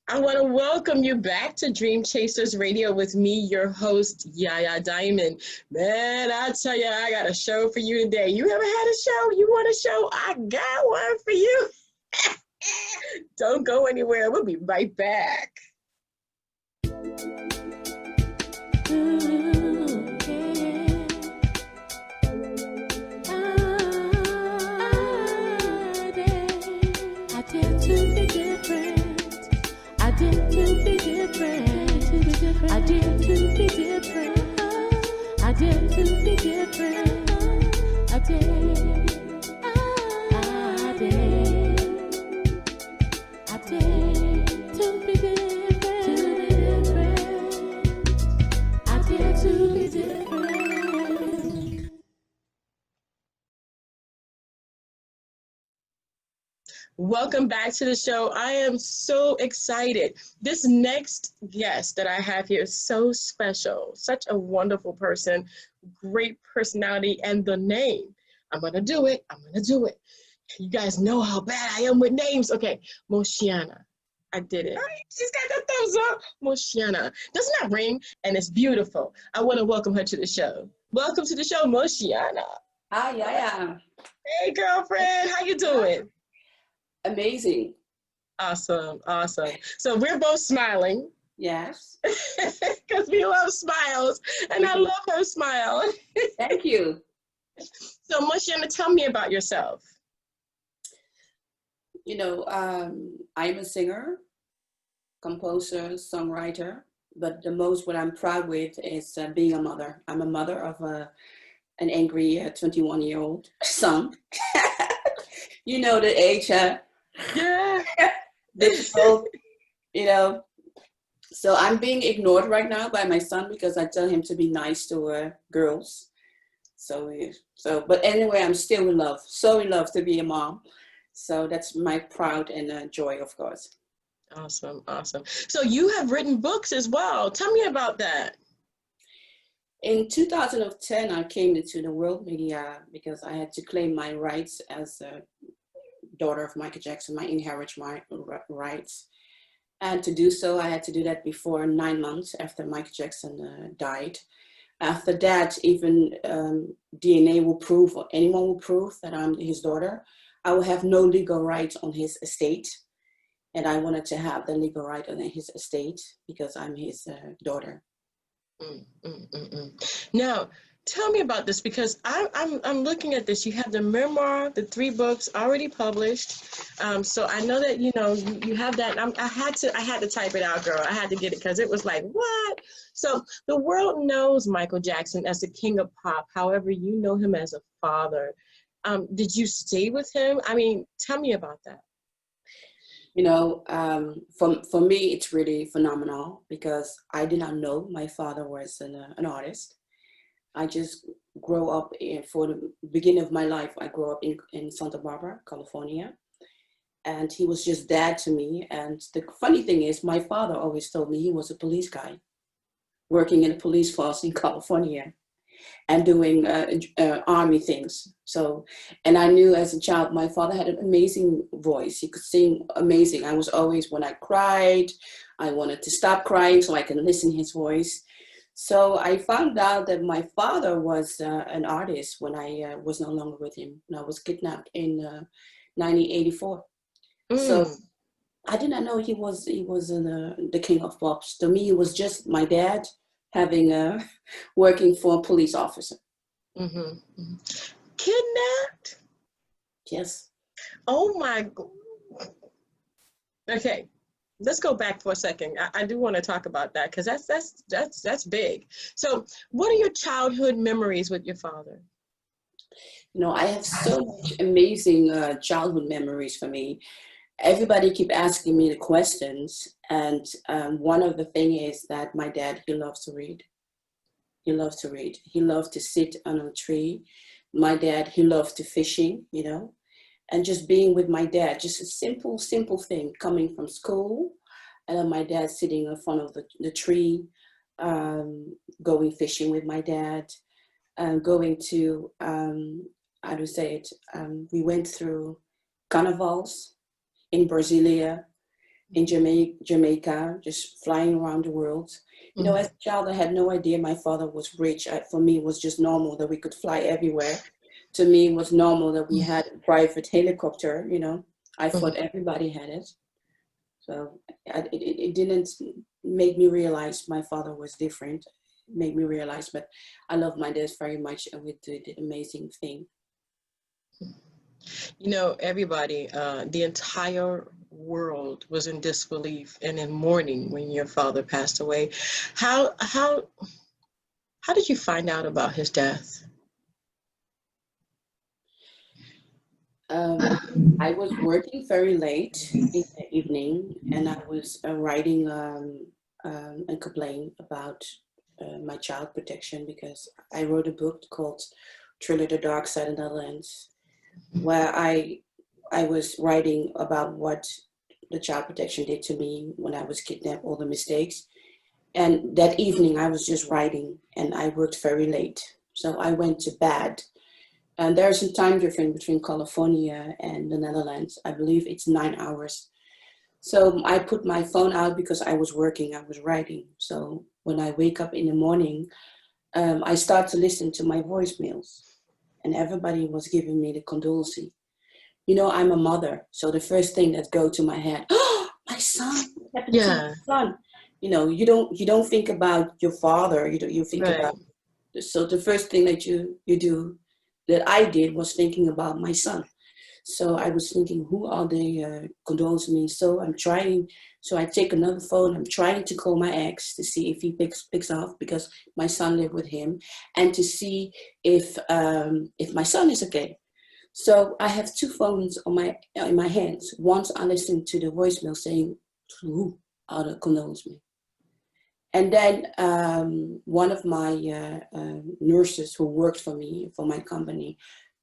I want to welcome you back to Dream Chasers Radio with me, your host, Yaya Diamond. Man, I tell you, I got a show for you today. You ever had a show? You want a show? I got one for you. Don't go anywhere. We'll be right back. Welcome back to the show. I am so excited. This next guest that I have here is so special, such a wonderful person, great personality, and the name. I'm going to do it. You guys know how bad I am with names. Okay, Mocienne. I did it. She's got the thumbs up. Mocienne. Doesn't that ring? And it's beautiful. I want to welcome her to the show. Welcome to the show, Mocienne. Hi, Yaya. Hey, girlfriend. How you doing? Amazing. Awesome. So we're both smiling. Yes. Because we love smiles, and I love her smile. Thank you. So, Mocienne, tell me about yourself. You know, I'm a singer, composer, songwriter, but what I'm proud with is being a mother. I'm a mother of an angry 21-year-old son. You know the age, Yeah. difficult, you know. So I'm being ignored right now by my son because I tell him to be nice to girls. But anyway, I'm still in love, so in love to be a mom. So that's my proud and joy, of course. Awesome. So you have written books as well. Tell me about that. In 2010, I came into the world media because I had to claim my rights as a daughter of Michael Jackson, my inheritance rights. And to do so, I had to do that before 9 months after Michael Jackson died. After that, even DNA will prove, or anyone will prove that I'm his daughter. I will have no legal rights on his estate. And I wanted to have the legal right on his estate because I'm his daughter. Now, tell me about this because I'm looking at this. You have the memoir, the 3 books already published. So I know that you have that. I had to type it out, girl. I had to get it because it was like, what? So the world knows Michael Jackson as the king of pop. However, you know him as a father. Did you stay with him? I mean, tell me about that. You know, for me, it's really phenomenal because I did not know my father was an artist. I just grew up for the beginning of my life. I grew up in Santa Barbara, California. And he was just dad to me. And the funny thing is, my father always told me he was a police guy working in a police force in California and doing army things. And I knew as a child, my father had an amazing voice. He could sing amazing. I was always, when I cried, I wanted to stop crying so I can listen to his voice. So I found out that my father was an artist when I was no longer with him. And I was kidnapped in 1984. So I did not know he was the king of pops. To me, he was just my dad working for a police officer. Kidnapped? Yes. Oh my God. Okay. Let's go back for a second. I do want to talk about that because that's big. So what are your childhood memories with your father? You know, I have so much amazing childhood memories for me. Everybody keep asking me the questions. And one of the thing is that my dad, he loves to read. He loved to read. He loved to sit on a tree. My dad, he loved to fishing, you know. And just being with my dad, just a simple thing, coming from school, and then my dad sitting in front of the tree, going fishing with my dad, going to, we went through carnivals in Brasilia, in Jamaica, just flying around the world. You know, as a child, I had no idea my father was rich. For me, it was just normal that we could fly everywhere. To me, it was normal that we had a private helicopter, you know. I thought everybody had it. So it didn't make me realize my father was different. It made me realize, but I love my dad very much, and we did an amazing thing. You know, everybody, the entire world was in disbelief and in mourning when your father passed away. How did you find out about his death? I was working very late in the evening, and I was writing a complaint about my child protection, because I wrote a book called Thriller: The Dark Side of the Netherlands, where I was writing about what the child protection did to me when I was kidnapped, all the mistakes. And that evening I was just writing, and I worked very late. So I went to bed. And there's a time difference between California and the Netherlands. I believe it's 9 hours. So I put my phone out because I was working, I was writing. So when I wake up in the morning, I start to listen to my voicemails, and everybody was giving me the condolences. You know, I'm a mother, so the first thing that go to my head, oh, my son, what happened to my son? You know, you don't think about your father. You think about. So the first thing that you do, that I did, was thinking about my son. So I was thinking, who are they condoling me? So I'm trying. So I take another phone. I'm trying to call my ex to see if he picks up, because my son lived with him, and to see if my son is okay. So I have two phones in my hands. Once I listen to the voicemail saying, who are they condoling me? And then one of my nurses who worked for me, for my company,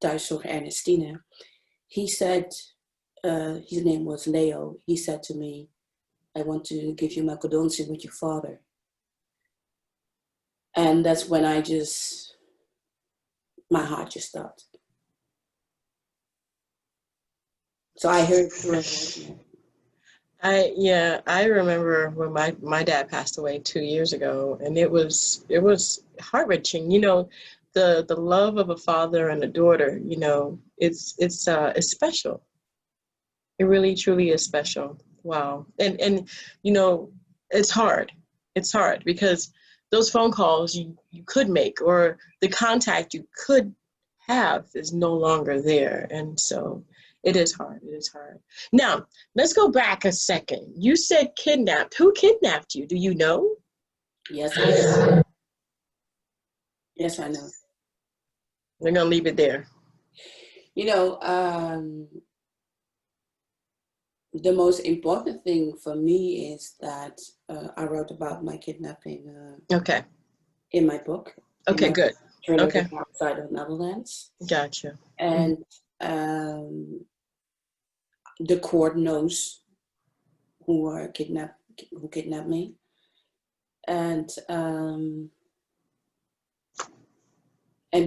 Thuiszorg Ernestine, he said, his name was Leo, he said to me, I want to give you my condolences with your father. And that's when my heart just stopped. So I heard through a voicemail. I remember when my dad passed away 2 years ago, and it was heart-wrenching. You know, the love of a father and a daughter, you know, it's special. It really truly is special. Wow. And you know, it's hard. It's hard because those phone calls you could make, or the contact you could have, is no longer there. And so it is hard. It is hard. Now, let's go back a second. You said kidnapped. Who kidnapped you? Do you know? Yes, I know. Yes, I know. We're going to leave it there. You know, the most important thing for me is that I wrote about my kidnapping okay. in my book. Okay, good. Okay. Outside of Netherlands. Gotcha. And the court knows who kidnapped me. And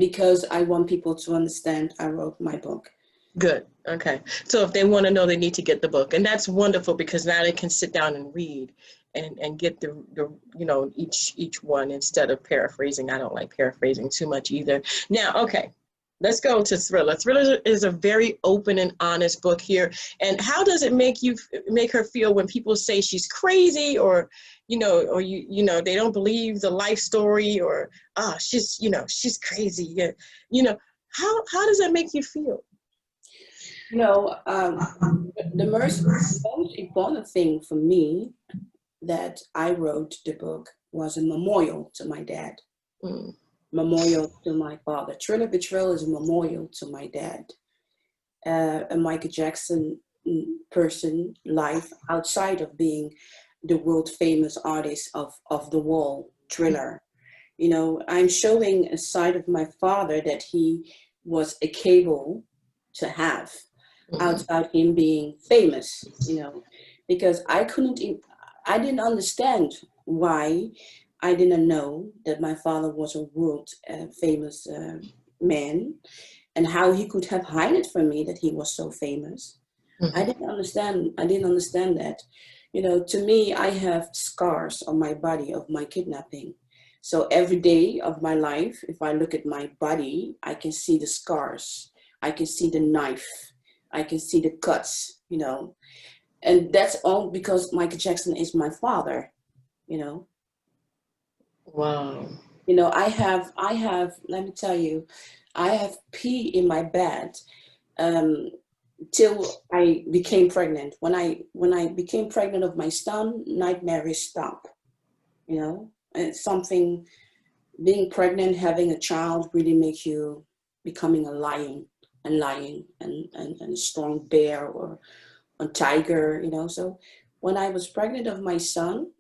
because I want people to understand, I wrote my book. Good. Okay. So if they want to know, they need to get the book. And that's wonderful, because now they can sit down and read and get the you know, each one, instead of paraphrasing. I don't like paraphrasing too much either. Now, okay, let's go to Thriller. Thriller is a very open and honest book here. And how does it make her feel when people say she's crazy, or you know, they don't believe the life story, or she's, you know, she's crazy. Yeah. You know, how does that make you feel? You know, the most important thing for me that I wrote the book was a memorial to my dad, memorial to my father. Thriller Betrayal is a memorial to my dad, a Michael Jackson person, life outside of being the world famous artist of the wall, Thriller. You know, I'm showing a side of my father that he was capable to have outside him being famous, you know, because I didn't understand why. I didn't know that my father was a world famous man, and how he could have hidden it from me that he was so famous. I didn't understand that. You know, to me, I have scars on my body of my kidnapping. So every day of my life, if I look at my body, I can see the scars. I can see the knife. I can see the cuts, you know. And that's all because Michael Jackson is my father, you know. Wow. You know, let me tell you, I have pee in my bed till I became pregnant. When I became pregnant of my son, nightmares stopped, you know. And it's something, being pregnant, having a child really makes you becoming a lion and a strong bear or a tiger, you know. So when I was pregnant of my son,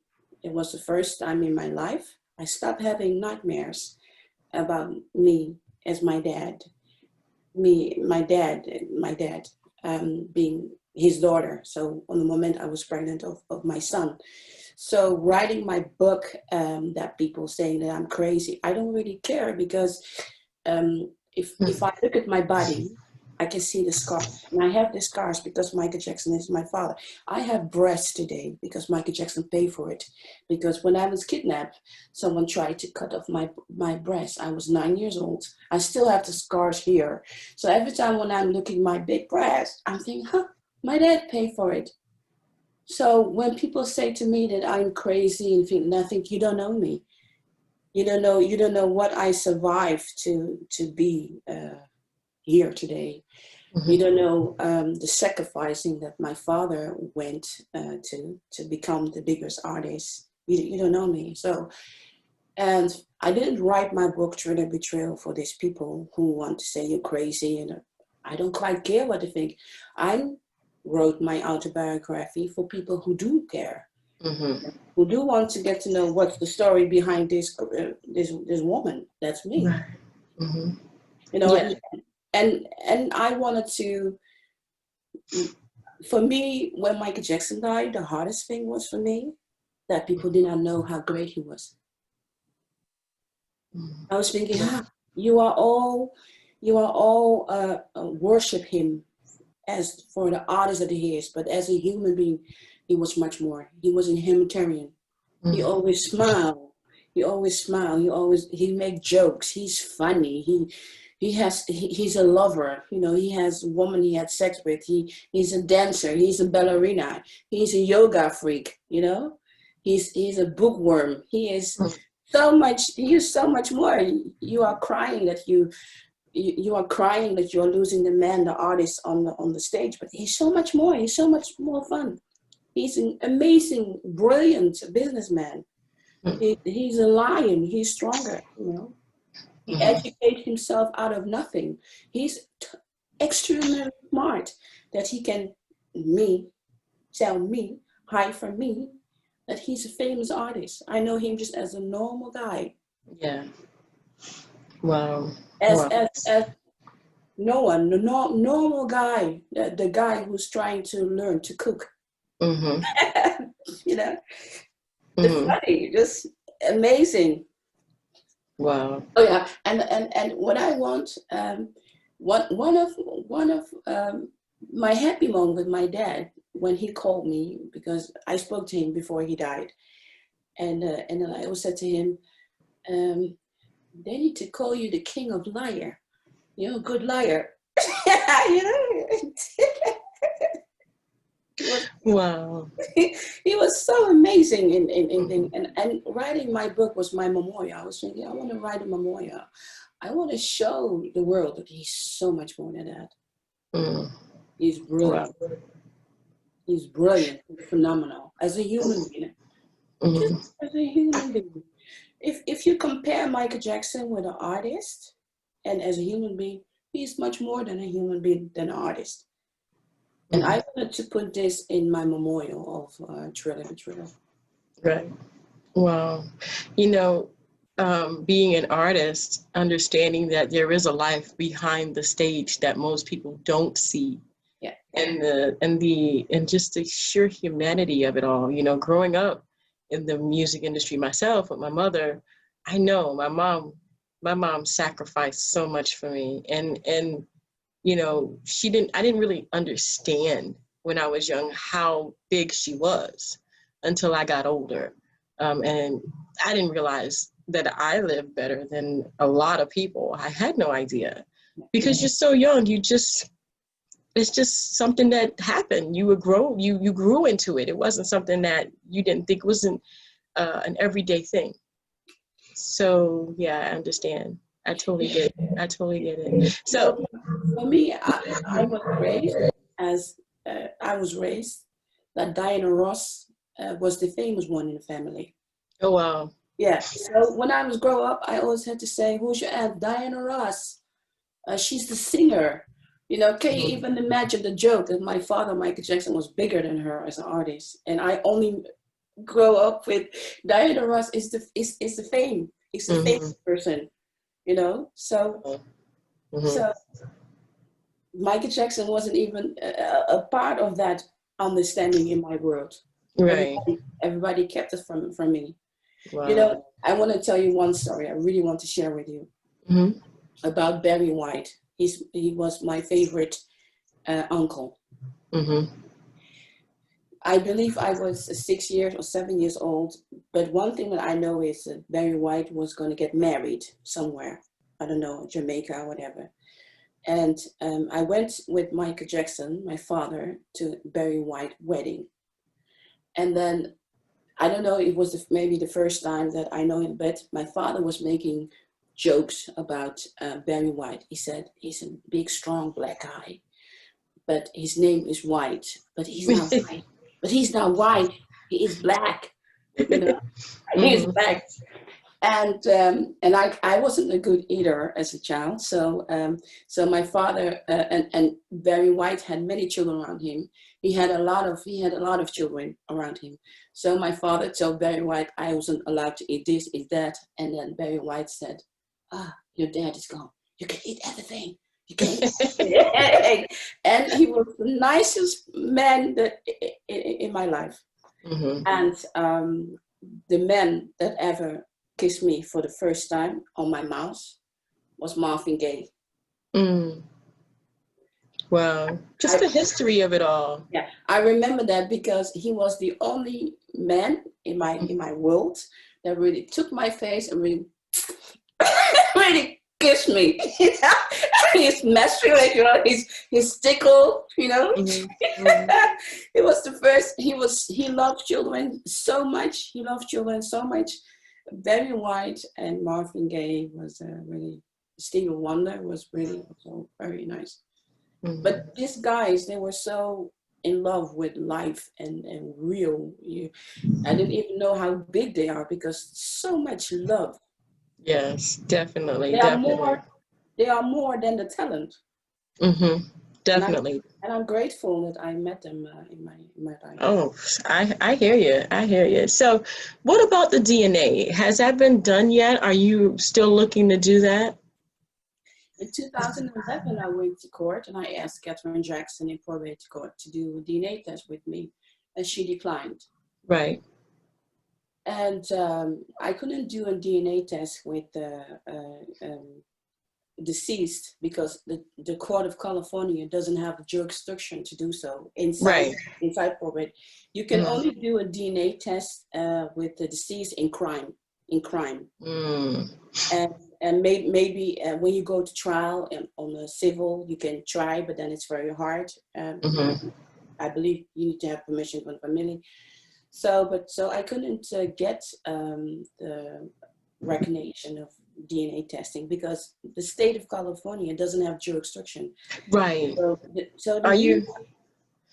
it was the first time in my life I stopped having nightmares about me as my dad, my dad, being his daughter. So on the moment I was pregnant of my son. So writing my book, that people saying that I'm crazy, I don't really care because if I look at my body, I can see the scars. And I have the scars because Michael Jackson is my father. I have breasts today because Michael Jackson paid for it. Because when I was kidnapped, someone tried to cut off my breast. I was 9 years old. I still have the scars here. So every time when I'm looking at my big breast, I'm thinking, my dad paid for it. So when people say to me that I'm crazy and think nothing, you don't know me. You don't know what I survived to be here today. Mm-hmm. You don't know the sacrificing that my father went to become the biggest artist. You don't know me. So, and I didn't write my book Thriller Betrayal for these people who want to say you're crazy, and I don't quite care what they think. I wrote my autobiography for people who do care, Mm-hmm. who do want to get to know what's the story behind this woman. That's me. Right. Mm-hmm. You know, Yeah. and I wanted to. For me, when Michael Jackson died, the hardest thing was for me that people did not know how great he was. Mm-hmm. I was thinking, you are all worship him as for the artist that he is, but as a human being, he was much more. He was a humanitarian. He Mm-hmm. always smiled. He always smiled. He make jokes. He's funny. He's a lover. You know, he has a woman he had sex with. He's a dancer. He's a ballerina. He's a yoga freak. You know, he's a bookworm. He is so much. He is so much more. You are crying that you are crying that you're losing the man, the artist on the stage, but he's so much more. He's so much more fun. He's an amazing, brilliant businessman. He's a lion. He's stronger. You know, he educates himself out of nothing. He's extremely smart that he can tell me, hide from me, that he's a famous artist. I know him just as a normal guy. Yeah. Wow. As Wow. no one, the normal guy, the guy who's trying to learn to cook. Mm-hmm. You know, the Mm-hmm. funny, just amazing. Wow. Oh yeah, and what I want, one of my happy moment with my dad when he called me, because I spoke to him before he died, and then I always said to him, they need to call you the king of liar. You know, good liar. You know. Wow. He was so amazing in and writing my book was my memorial. I was thinking, I want to write a memorial. I want to show the world that he's so much more than that. Mm. He's brilliant. Wow. He's brilliant, phenomenal as a human being. Mm-hmm. Just as a human being. If you compare Michael Jackson with an artist and as a human being, he's much more than a human being than an artist. And I wanted to put this in my memorial of Thriller Betrayal. Right. Wow. You know, being an artist, understanding that there is a life behind the stage that most people don't see. Yeah. And just the sheer humanity of it all. You know, growing up in the music industry myself with my mother, I know my mom sacrificed so much for me. And you know, I didn't really understand when I was young how big she was. until I got older. And I didn't realize that I lived better than a lot of people. I had no idea, because you're so young. It's just something that happened. You grew into it. It wasn't something that you didn't think wasn't an everyday thing. So yeah, I understand. I totally get it. I totally get it. So for me, I was raised as that Diana Ross was the famous one in the family. oh wow. Yeah. So when I was growing up, I always had to say, "Who's your aunt?" Diana Ross. She's the singer. You know, can you even imagine the joke that my father, Michael Jackson, was bigger than her as an artist, and I only grow up with Diana Ross is the fame. It's the famous person. You know, so Michael Jackson wasn't even a part of that understanding in my world. Right. Everybody kept it from me. Wow. You know, I want to tell you one story I really want to share with you about Barry White. He was my favorite uncle. I believe I was 6 years or 7 years old, but one thing that I know is that Barry White was going to get married somewhere. I don't know, Jamaica or whatever. And I went with Michael Jackson, my father, to Barry White wedding. And then, I don't know, it was maybe the first time that I know him, but my father was making jokes about Barry White. He said, he's a big, strong black guy, but his name is White, but he's not white. But he's not white, he is black. You know, he is black. And I wasn't a good eater as a child, so my father and Barry White had many children around him. He had a lot of children around him. So my father told Barry White I wasn't allowed to eat this, eat that, and then Barry White said, "Your dad is gone. You can eat everything. You can eat everything." And he was the nicest man that in my life. And the man that ever kissed me for the first time on my mouth was Marvin Gaye. Wow. Just the history of it all. Yeah, I remember that because he was the only man in my world that really took my face and really really kissed me. His masculine, you know, his tickle, you know. It was the first. He loved children so much. Barry White and Marvin Gaye was really. Stevie Wonder was really also very nice. But these guys, they were so in love with life and real. I didn't even know how big they are because so much love. Yes, definitely. They are more than the talent. Definitely. And I'm grateful that I met them in my life. Oh, I hear you. I hear you. So what about the DNA? Has that been done yet? Are you still looking to do that? In 2011, I went to court and I asked Katharine Jackson in probate court to do a DNA test with me, and she declined. Right. And I couldn't do a DNA test with deceased because the court of California doesn't have the jurisdiction to do so inside probate. You can only do a DNA test with the deceased in crime. And maybe when you go to trial and on a civil, you can try, but then it's very hard. I believe you need to have permission from the family. So I couldn't get the recognition of DNA testing because the state of California doesn't have jurisdiction. Right. So are you?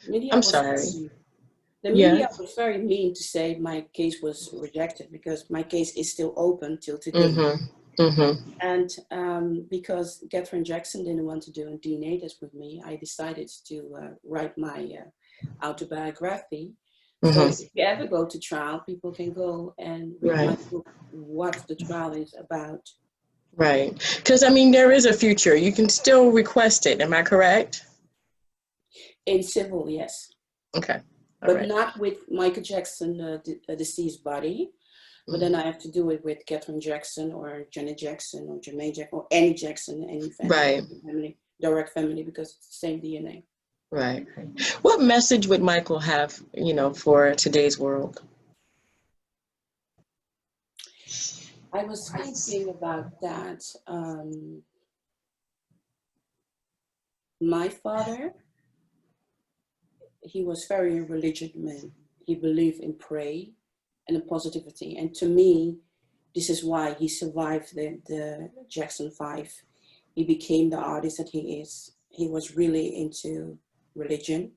Media I'm was sorry. The media was very mean to say my case was rejected because my case is still open till today. And because Katharine Jackson didn't want to do a DNA test with me, I decided to write my autobiography. So if you ever go to trial, people can go and read my book, what the trial is about. Right. Because, I mean, there is a future. You can still request it. Am I correct? In civil, yes. Okay. But not with Michael Jackson, the deceased body. But then I have to do it with Katharine Jackson or Janet Jackson or Jermaine Jackson or any Jackson, any family, direct family, because it's the same DNA. Right. What message would Michael have, for today's world? I was thinking about that. My father, he was very religious man. He believed in prayer and in positivity. And to me, this is why he survived the Jackson 5. He became the artist that he is. He was really into religion,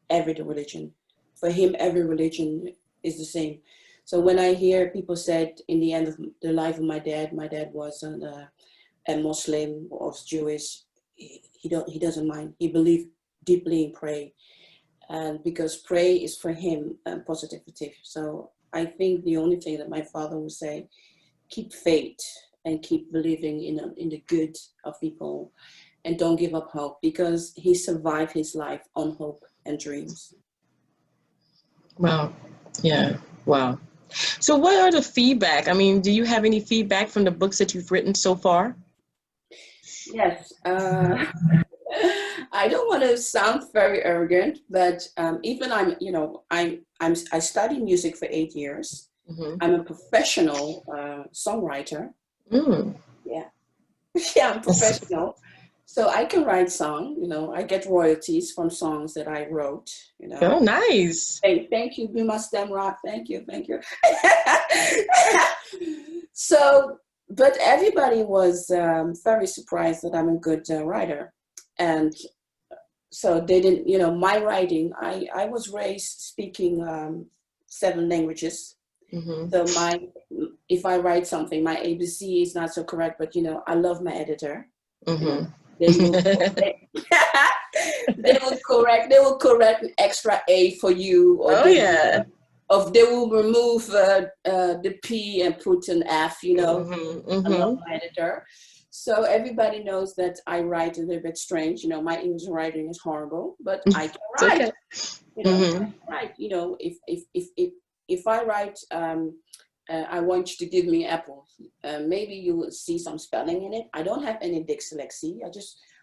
every religion. For him, every religion is the same. So when I hear people said in the end of the life of my dad was a Muslim or Jewish, he doesn't mind. He believed deeply in prayer. And because prayer is for him positivity. So I think the only thing that my father would say, keep faith and keep believing in the good of people and don't give up hope, because he survived his life on hope and dreams. Wow. Yeah. Wow. So what are the feedback? I mean, do you have any feedback from the books that you've written so far? Yes. I don't want to sound very arrogant, but even I studied music for 8 years. Mm-hmm. I'm a professional songwriter. Mm. Yeah. Yeah, I'm professional. So I can write songs, I get royalties from songs that I wrote, Oh, nice. Thank you, Be My Stem Rock. Thank you. So, but everybody was very surprised that I'm a good writer. And so they didn't, my writing, I was raised speaking 7 languages. Mm-hmm. So if I write something, my ABC is not so correct, but I love my editor. Mm-hmm. They will correct an extra A for you, or they will remove the P and put an F. Mm-hmm. I love my editor. So everybody knows that I write a little bit strange. My English writing is horrible, but I can write. Okay. Mm-hmm. I can write. If I write, I want you to give me apple. Maybe you will see some spelling in it. I don't have any dyslexia.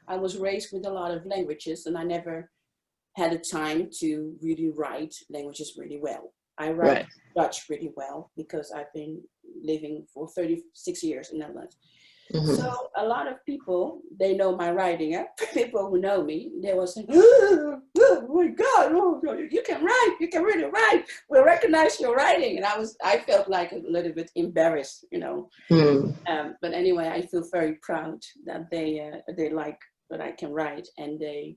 I was raised with a lot of languages, and I never had a time to really write languages really well. I write Dutch really well because I've been living for 36 years in Netherlands. Mm-hmm. So a lot of people, they know my writing. People who know me, they will say, oh my God, you can write, you can really write. We recognize your writing. And I felt like a little bit embarrassed, Mm. But anyway, I feel very proud that they like that I can write. And they,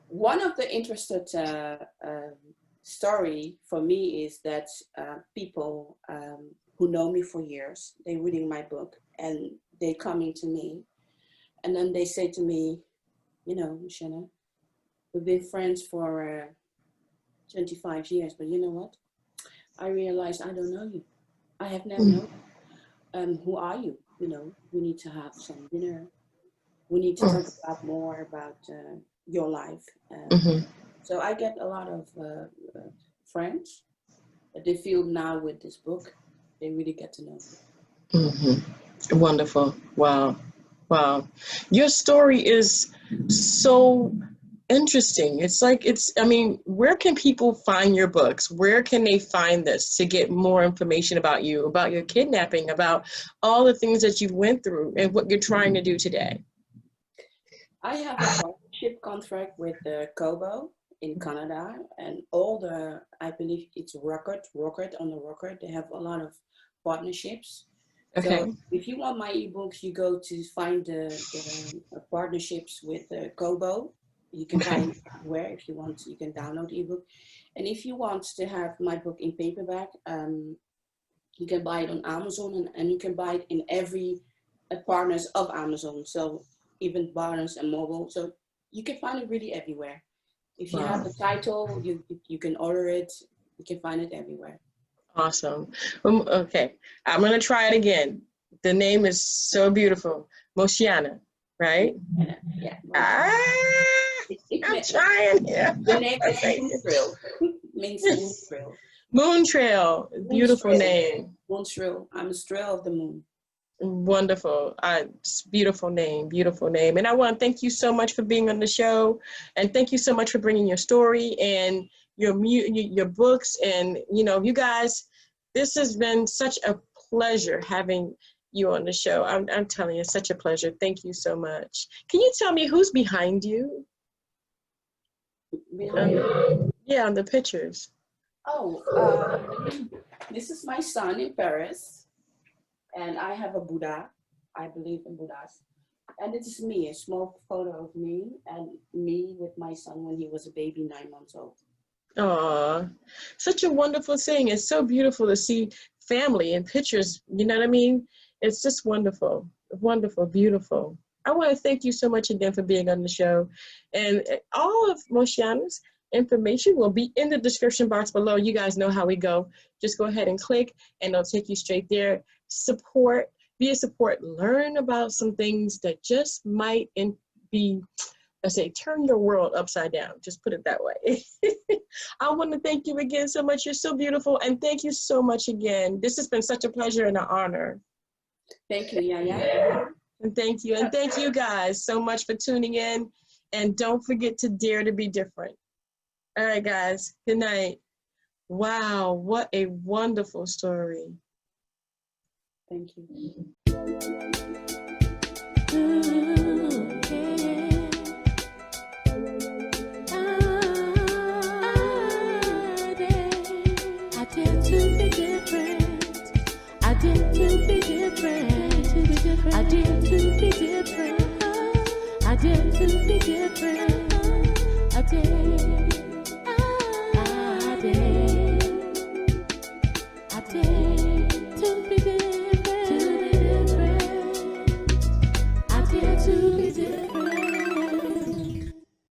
one of the interesting story for me is that people who know me for years, they reading my book and they coming to me, and then they say to me, Mocienne, we've been friends for 25 years, but you know what? I realized I don't know you. I have never known you. Who are you? We need to have some dinner. We need to talk about more about your life. So I get a lot of friends that they feel now with this book, they really get to know me. Mm-hmm. Wonderful. Wow. Your story is so interesting. Where can people find your books? Where can they find this to get more information about you, about your kidnapping, about all the things that you went through and what you're trying to do today? I have a partnership contract with Kobo in Canada, and I believe it's Rocket on the Rocket. They have a lot of partnerships. Okay. So if you want my ebooks, you go to find the partnerships with Kobo. You can find it everywhere. If you want, you can download the ebook. And if you want to have my book in paperback, you can buy it on Amazon, and you can buy it in every partners of Amazon. So even Barnes and Mobile. So you can find it really everywhere. If you have the title, you can order it. You can find it everywhere. Awesome. Okay, I'm going to try it again. The name is so beautiful. Mocienne, right? Yeah. I'm trying. Yeah. The name is Moon Trail. Means Moon Trail. Moon Trail. Beautiful name. Moon Trail. I'm a trail of the moon. Wonderful. Beautiful name. And I want to thank you so much for being on the show, and thank you so much for bringing your story and your books. And you guys, This has been such a pleasure having you on the show. I'm telling you, it's such a pleasure. Thank you so much. Can you tell me who's behind you? Yeah, on the pictures. This is my son in Paris, and I have a Buddha. I believe in Buddhas. And this is me, a small photo of me and me with my son when he was a baby, 9 months old. Aw, such a wonderful thing. It's so beautiful to see family in pictures. You know what I mean? It's just wonderful, wonderful, beautiful. I want to thank you so much again for being on the show. And all of Mocienne's information will be in the description box below. You guys know how we go. Just go ahead and click and it'll take you straight there. Support, be a support, learn about some things that just might be, let's say, turn your world upside down. Just put it that way. I want to thank you again so much. You're so beautiful. And thank you so much again. This has been such a pleasure and an honor. Thank you, Yaya. And thank you. And thank you guys so much for tuning in. And don't forget to dare to be different. All right, guys. Good night. Wow, what a wonderful story. Thank you. I dare to be different. I dare to be different. I dare to be different. I dare to be different. I dare.